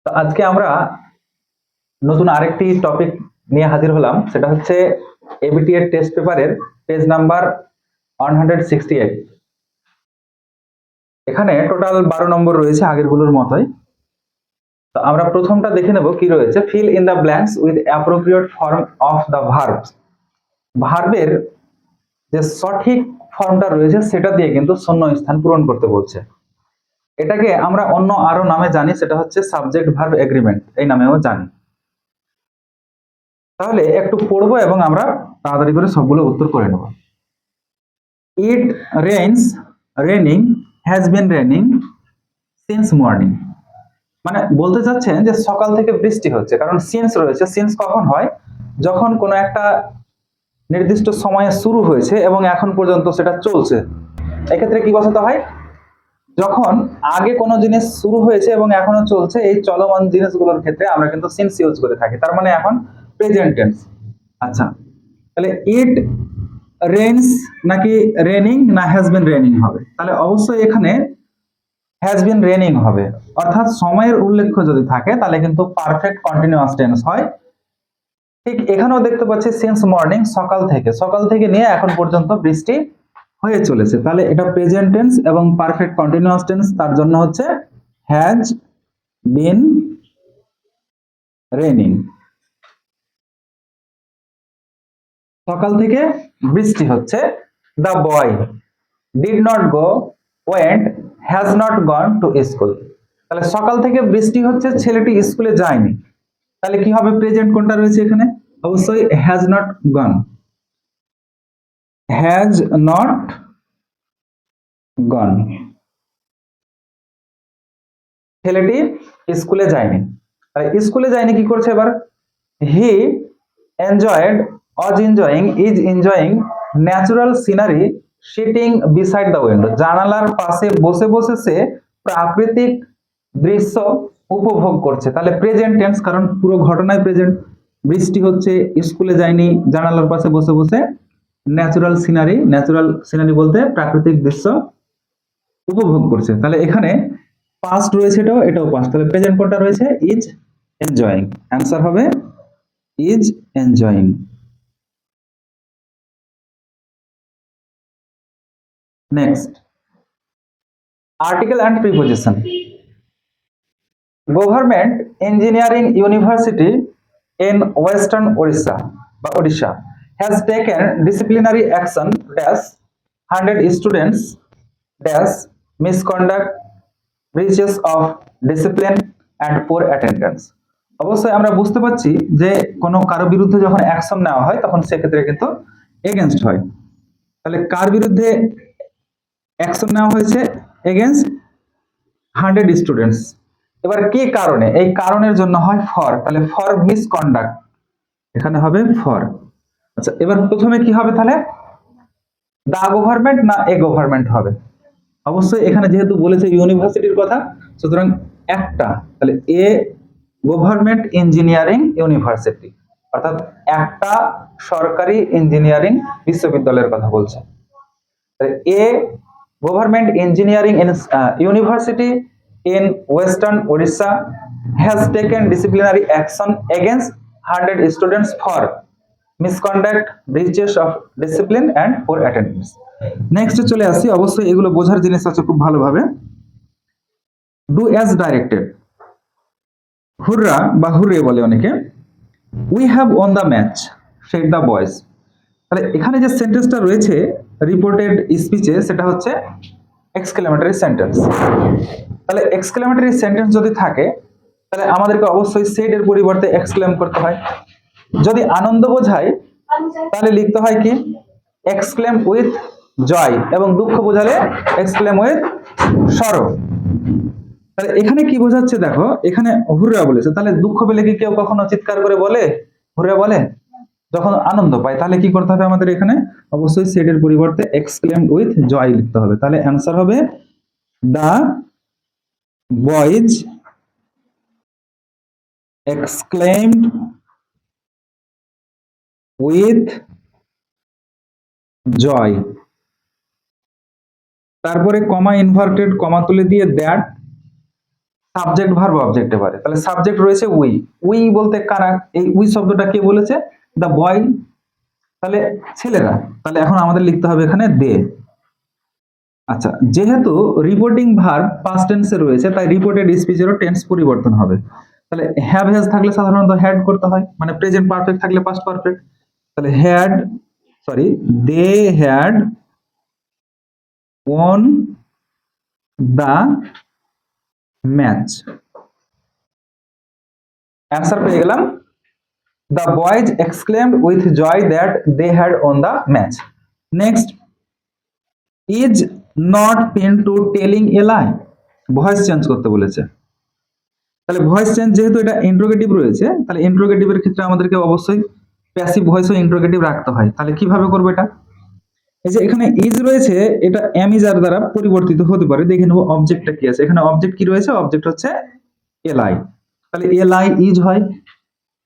তো আজকে আমরা নতুন আরেকটি টপিক নিয়ে হাজির হলাম, সেটা হচ্ছে এবিটি এর টেস্ট পেপারের পেজ নাম্বার 168। এখানে টোটাল 12 নম্বর রয়েছে আগেরগুলোর মতোই। তো আমরা প্রথমটা দেখে নেব কি রয়েছে। Fill in the blanks with appropriate form of the verbs. ভার্বের যে সঠিক ফর্মটা রয়েছে সেটা দিয়ে কিন্তু শূন্য স্থান পূরণ করতে বলছে। এটাকে আমরা অন্য আরো নামে জানি, সেটা হচ্ছে সাবজেক্ট ভার্ব এগ্রিমেন্ট, এই নামেও জানি। তাহলে একটু পড়বো এবং আমরা তাড়াতাড়ি করে সবগুলো উত্তর করে নেব। It rains, raining, has been raining since morning. মানে বলতে চাচ্ছেন যে সকাল থেকে বৃষ্টি হচ্ছে, কারণ সিন্স রয়েছে। সিন্স কখন হয়? যখন কোনো একটা নির্দিষ্ট সময়ে শুরু হয়েছে এবং এখন পর্যন্ত সেটা চলছে। এক্ষেত্রে কি বসাতে হয়? যখন আগে কোনো জিনিস শুরু হয়েছে এবং এখনো চলছে, এই চলমান জিনিসগুলোর ক্ষেত্রে আমরা কিন্তু সিন্স ইউজ করে থাকি। তার মানে এখন প্রেজেন্ট টেন্স। আচ্ছা, তাহলে ইট রেইনস নাকি রেনিং না হ্যাজ বিন রেনিং হবে? তাহলে অবশ্যই এখানে হ্যাজ বিন রেনিং হবে। অর্থাৎ সময়ের উল্লেখ যদি থাকে তাহলে কিন্তু পারফেক্ট কন্টিনিউয়াস টেন্স হয়। ঠিক এখানেও দেখতে পাচ্ছি সিন্স মর্নিং, সকাল থেকে নিয়ে এখন পর্যন্ত বৃষ্টি হয়ে চলেছে। তাহলে এটা প্রেজেন্ট টেন্স এবং পারফেক্ট কন্টিনিউয়াস টেন্স, তার জন্য হচ্ছে হ্যাজ বিন রেনিং। সকাল থেকে বৃষ্টি হচ্ছে। The boy did not go, went, has not gone to school. তাহলে সকাল থেকে বৃষ্টি হচ্ছে, ছেলেটি স্কুলে যায়নি। তাহলে কি হবে? প্রেজেন্ট কোনটা রয়েছে এখানে? অবশ্যই has not gone. Has not gone, ছেলেটি স্কুলে যায়নি। স্কুলে যায়নি কি করছে এবার? He enjoyed, was enjoying, is enjoying natural scenery sitting beside the window. জানালার পাশে বসে বসে সে প্রাকৃতিক দৃশ্য উপভোগ করছে। তাহলে প্রেজেন্ট টেন্স, কারণ পুরো ঘটনায় প্রেজেন্ট। বৃষ্টি হচ্ছে, স্কুলে যায়নি, জানালার পাশে বসে বসে ন্যাচারাল সিনারি বলতে প্রাকৃতিক দৃশ্য উপভোগ করছে। তাহলে এখানে পাস্ট রয়েছে, এটাও পাস্ট। তাহলে প্রেজেন্ট কোনটা রয়েছে? Is enjoying. অ্যান্সার হবে is enjoying. Next, article and preposition. Government engineering university in western Odisha has taken disciplinary action dash 100 students dash misconduct, breaches of discipline and poor attendance। অবশ্যই আমরা বুঝতে পারছি যে কোনো কারো বিরুদ্ধে যখন অ্যাকশন নেওয়া হয় তখন সেক্ষেত্রে কিন্তু এগেনস্ট হয়। তাহলে কার বিরুদ্ধে অ্যাকশন নেওয়া হয়েছে? Against 100 students. এবার কি কারণে? এই কারণের জন্য হয় ফর। তাহলে ফর মিসকন্ডাক্ট, এখানে হবে ফর। আচ্ছা, এবার প্রথমে কি হবে? তাহলে দা গভর্নমেন্ট না এ গভর্নমেন্ট হবে? অবশ্যই এখানে যেহেতু বলেছে ইউনিভার্সিটির কথা, সুতরাং একটা, তাহলে এ গভর্নমেন্ট ইঞ্জিনিয়ারিং ইউনিভার্সিটি, অর্থাৎ একটা সরকারি ইঞ্জিনিয়ারিং বিশ্ববিদ্যালয়ের কথা বলছে। A government engineering university in western Odisha has taken disciplinary action against 100 students for misconduct, breaches of discipline and poor attendance। Next চলে আসি। অবশ্যই এগুলো বোঝার জিনিস আছে খুব ভালোভাবে। ডু অ্যাজ ডাইরেক্টেড, হুররা বা হুররে বলে অনেকে। We have won the match, said the boys. তাহলে এখানে যে সেন্টেন্সটা রয়েছে রিপোর্টেড স্পিচে, সেটা হচ্ছে এক্সক্লেমেটরি সেন্টেন্স। তাহলে এক্সক্লেমেটরি সেন্টেন্স যদি থাকে তাহলে আমাদেরকে অবশ্যই সেড এর পরিবর্তে এক্সক্লেম করতে হয়। যদি আনন্দ বোঝায় তাহলে লিখতে হয় কি? এক্সক্লেম উইথ জয়, এবং দুঃখ বোঝালে এক্সক্লেম উইথ সরো। তাহলে এখানে কি বোঝাচ্ছে দেখো, এখানে হুররা বলেছে। তাহলে দুঃখ পেলে কি কেউ কখনো চিৎকার করে বলে, হুররা বলে? যখন আনন্দ পায়। তাহলে কি করতে হবে আমাদের? এখানে অবশ্যই সেড এর পরিবর্তে এক্সক্লেম উইথ জয় লিখতে হবে। তাহলে অ্যান্সার হবে দা বয়েজ exclaimed with joy। তারপরে কমা ইনভার্টেড কমা তুলে দিয়ে দ্যাট সাবজেক্ট ভার্ব অবজেক্ট এবারে। তাহলে সাবজেক্ট রয়েছে উই, উই বলতে কারা, এই উই শব্দটা কে বলেছে, দ্য বয়, তাহলে ছেলেরা। তাহলে এখন আমাদের লিখতে হবে এখানে দে। আচ্ছা, যেহেতু রিপোর্টিং ভার্ব পাস্ট টেন্সে রয়েছে তাই রিপোর্টেড স্পিচেরও টেন্স পরিবর্তন হবে। তাহলে হ্যাভ হ্যাজ থাকলে সাধারণত হ্যাড করতে হয়, মানে প্রেজেন্ট পারফেক্ট থাকলে পাস্ট পারফেক্ট। তাহলে they had won the match. Answer পেয়ে গেলাম, the boys exclaimed with joy that they had won the match. Next, is not Pintu telling a lie, voice change করতে বলেছে। তাহলে ভয়েস চেঞ্জ যেহেতু এটা interrogative রয়েছে, তাহলে ইন্ট্রোগেটিভের ক্ষেত্রে আমাদেরকে অবশ্যই প্যাসিভ ভয়েস ও ইন্ট্রোগেটিভ রাখতে হয়। তাহলে কিভাবে করবো এটা, এই যে এখানে ইজ রয়েছে, এটা এম ইজ আর দ্বারা পরিবর্তিত হতে পারে। দেখে নেবো অবজেক্টটা কি আছে, এখানে অবজেক্ট কি রয়েছে, অবজেক্ট হচ্ছে এলাই। তাহলে এলাই ইজ হয়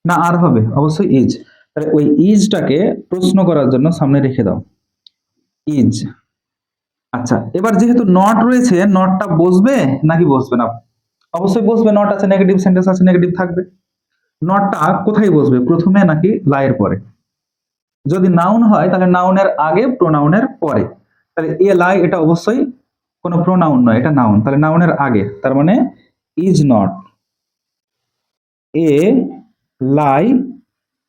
না আর হবে, অবশ্যই ইজ। তাহলে ওই ইজটাকে প্রশ্ন করার জন্য সামনে রেখে দাও, ইজ। আচ্ছা, এবার যেহেতু নট রয়েছে, নটটা বসবে নাকি বসবে না, অবশ্যই বসবে। নট আছে, নেগেটিভ সেন্টেন্স আছে, নেগেটিভ থাকবে। নটটা কোথায় বসবে, প্রথমে নাকি লাইয়ের পরে? যদি নাউন হয় তাহলে নাউনের আগে, প্রোনাউনের পরে। তাহলে এ লাই এটা অবশ্যই কোনো প্রোনাউন নয়, এটা নাউন। তাহলে নাউনের আগে, তার মানে ইজ নট এ লাই।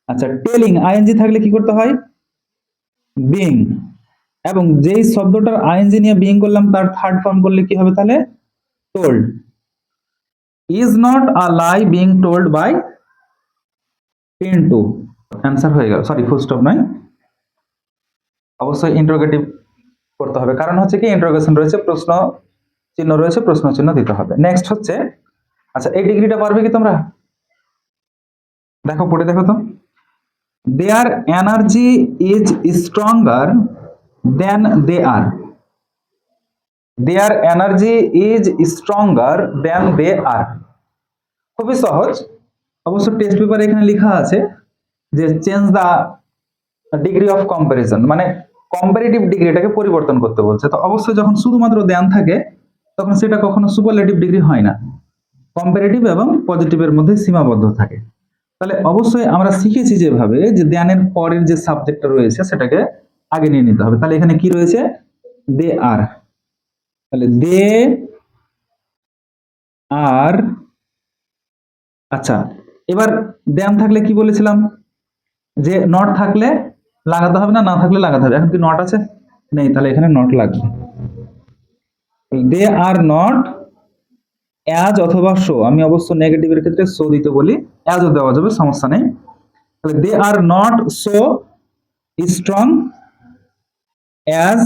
আচ্ছা, টেলিং আইএনজি থাকলে কি করতে হয়, বিং। এবং যেই শব্দটার আইএনজি নিয়ে বিং করলাম তার থার্ড ফর্ম করলে কি হবে, তাহলে told. Is not a lie being told by Pintu. Answer হয়ে গেল, সরি ফুল স্টপ নয়, অবশ্যই ইন্টারোগেটিভ করতে হবে, কারণ হচ্ছে কি ইন্টারোগেশন রয়েছে, প্রশ্ন চিহ্ন রয়েছে, প্রশ্ন চিহ্ন দিতে হবে। নেক্সট হচ্ছে, আচ্ছা এই ডিগ্রিটা পারবে কি তোমরা, দেখো পড়ে দেখো তো, their energy is stronger than they are, their energy is stronger than they are. খুবই সহজ, অবশ্য টেস্ট পেপারে এখানে লেখা আছে যে change the degree of comparison, মানে কম্পারেটিভ ডিগ্রিটাকে পরিবর্তন করতে বলছে। তো অবশ্যই যখন শুধুমাত্র দেন থাকে তখন সেটা কখনো সুপারলেটিভ ডিগ্রি হয় না, কম্পারেটিভ এবং পজিটিভের মধ্যে সীমাবদ্ধ থাকে। তাহলে অবশ্যই আমরা শিখেছি যেভাবে, যে দেয়ানের পরের যে সাবজেক্টটা রয়েছে সেটাকে আগে নিয়ে নিতে হবে। তাহলে এখানে কি রয়েছে, দে আর। তাহলে দে আর। আচ্ছা, এবার দেন থাকলে কি বলেছিলাম, যে নট থাকলে লাগাতে হবে না, না থাকলে লাগাতে হবে। এখন কি নট আছে, নেই, তাহলে এখানে নট লাগবে। দে আর নট অ্যাজ অথবা শো, আমি অবশ্য নেগেটিভের ক্ষেত্রে শো দিতে বলি, অ্যাজও দেওয়া যাবে, সমস্যা নেই। তাহলে they are not so strong as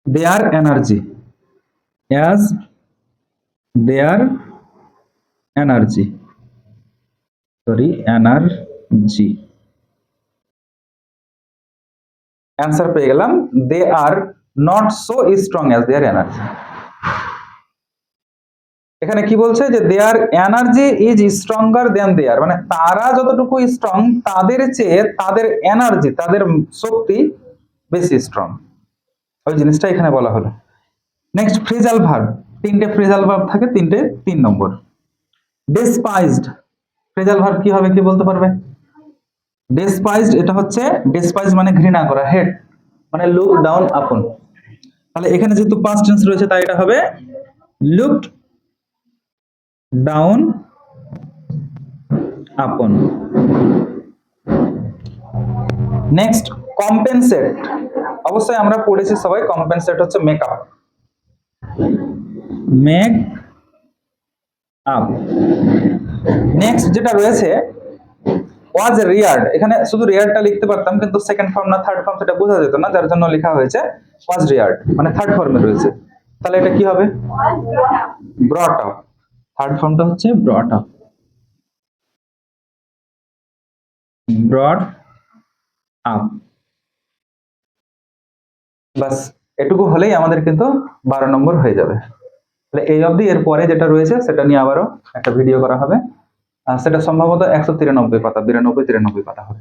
their energy, as their energy, sorry energy. Answer পেয়ে গেলাম, they are not so strong as their energy. এখানে কি বলছে, যে their energy is stronger than their, মানে তারা যতটুকু স্ট্রং তাদের চেয়ে তাদের এনার্জি, তাদের শক্তি বেশি স্ট্রং, ওই জিনিসটা এখানে বলা হলো। নেক্সট, ফ্রেজাল ভার্ব, তিনটে ফ্রেজাল ভার্ব থাকে, তিনটে 3 নম্বর। ডেসপাইজড, ফ্রেজাল ভার্ব কি হবে, কি বলতে পারবে? ডেসপাইজড, এটা হচ্ছে ডেসপাইজ মানে ঘৃণা করা, হেট মানে লুক ডাউন আপন। তাহলে এখানে যেহেতু পাস্ট টেন্স রয়েছে তাই এটা হবে looked down upon. Next, compensate, অবশ্যই আমরা পড়েছি সবাই, কম্পেনসেট হচ্ছে মেকআপ, মেক আপ। নেক্সট যেটা রয়েছে ওয়াজ রিয়ার্ড, এখানে শুধু রিয়ার্ডটা লিখতে পারতাম, কিন্তু সেকেন্ড ফর্ম না থার্ড ফর্ম সেটা বোঝা যেত না, যার জন্য লেখা হয়েছে ওয়াজ রিয়ার্ড, মানে থার্ড ফর্মে রয়েছে। তাহলে এটা কি হবে, ব্রট আপ, থার্ড ফর্মটা হচ্ছে ব্রট আপ, ব্রট আপ। বাস এটুকু হলেই আমাদের কিন্তু 12 নম্বর হয়ে যাবে। তাহলে এই অবধি, এর পরে যেটা রয়েছে সেটা নিয়ে আবারও একটা ভিডিও করা হবে, সেটা সম্ভবত 193 পাতা, 92-93 পাতা হবে।